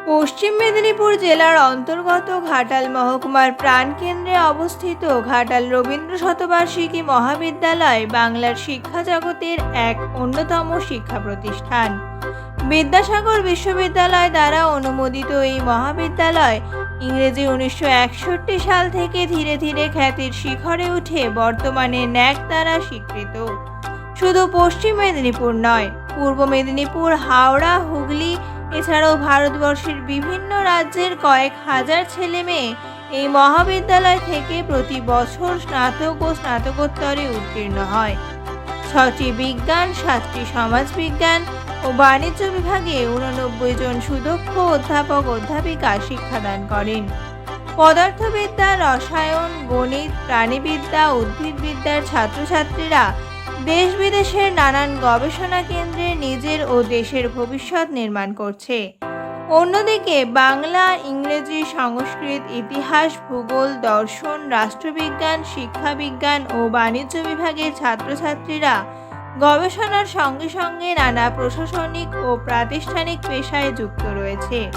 পশ্চিম মেদিনীপুর জেলার অন্তর্গত ঘাটাল মহকুমার প্রাণকেন্দ্রে অবস্থিত ঘাটাল রবীন্দ্র শতবার্ষিকী মহাবিদ্যালয় বাংলার শিক্ষা জগতের এক অন্যতম শিক্ষা প্রতিষ্ঠান। বিদ্যাসাগর বিশ্ববিদ্যালয় দ্বারা অনুমোদিত এই মহাবিদ্যালয় ইংরেজি 1961 সাল থেকে ধীরে ধীরে খ্যাতির শিখরে উঠে বর্তমানে ন্যাক দ্বারা স্বীকৃত। শুধু পশ্চিম মেদিনীপুর নয়, পূর্ব মেদিনীপুর, হাওড়া, হুগলি এছাড়াও ভারতবর্ষের বিভিন্ন রাজ্যের কয়েক হাজার ছেলে মেয়ে এই মহাবিদ্যালয় থেকে প্রতি বছর স্নাতক ও স্নাতকোত্তরে উত্তীর্ণ হয়। 6টি বিজ্ঞান, 7টি সমাজবিজ্ঞান ও বাণিজ্য বিভাগে 89 জন সুদক্ষ অধ্যাপক অধ্যাপিকা শিক্ষাদান করেন। পদার্থবিদ্যা, রসায়ন, গণিত, প্রাণীবিদ্যা, উদ্ভিদবিদ্যার ছাত্রছাত্রীরা দেশ বিদেশের নানান গবেষণা কেন্দ্রে নিজের ও দেশের ভবিষ্যৎ নির্মাণ করছে। অন্যদিকে বাংলা, ইংরেজি, সংস্কৃত, ইতিহাস, ভূগোল, দর্শন, রাষ্ট্রবিজ্ঞান, শিক্ষাবিজ্ঞান ও বাণিজ্য বিভাগের ছাত্রছাত্রীরা গবেষণার সঙ্গে সঙ্গে নানা প্রশাসনিক ও প্রাতিষ্ঠানিক পেশায় যুক্ত রয়েছে।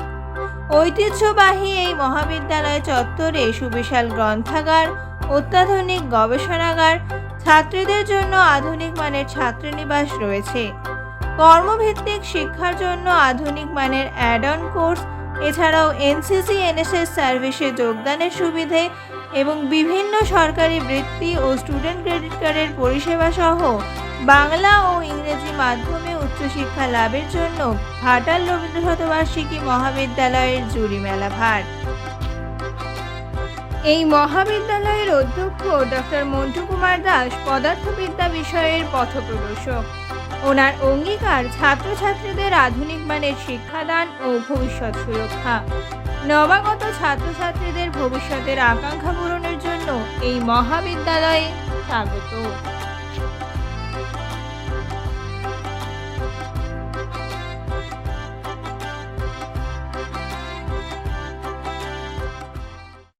ঐতিহ্যবাহী এই মহাবিদ্যালয় চত্বরে সুবিশাল গ্রন্থাগার, অত্যাধুনিক গবেষণাগার, ছাত্রীদের জন্য আধুনিক মানের ছাত্রীনিবাস রয়েছে। কর্মভিত্তিক শিক্ষার জন্য আধুনিক মানের অ্যাড-অন কোর্স, এছাড়াও এনসিসি, এনএসএস সার্ভিসে যোগদানের সুবিধে এবং বিভিন্ন সরকারি বৃত্তি ও স্টুডেন্ট ক্রেডিট কার্ডের পরিষেবা সহ বাংলা ও ইংরেজি মাধ্যমে উচ্চশিক্ষা লাভের জন্য ঘাটাল রবীন্দ্র শতবার্ষিকী মহাবিদ্যালয়ের জুরি মেলা ভার। এই মহাবিদ্যালয়ের অধ্যক্ষ ডক্টর মন্টু কুমার দাস পদার্থবিদ্যা বিষয়ের পথপ্রদর্শক। ওনার অঙ্গীকার ছাত্রছাত্রীদের আধুনিক মানের শিক্ষাদান ও ভবিষ্যৎ সুরক্ষা। নবাগত ছাত্রছাত্রীদের ভবিষ্যতের আকাঙ্ক্ষা পূরণের জন্য এই মহাবিদ্যালয়ে স্বাগত।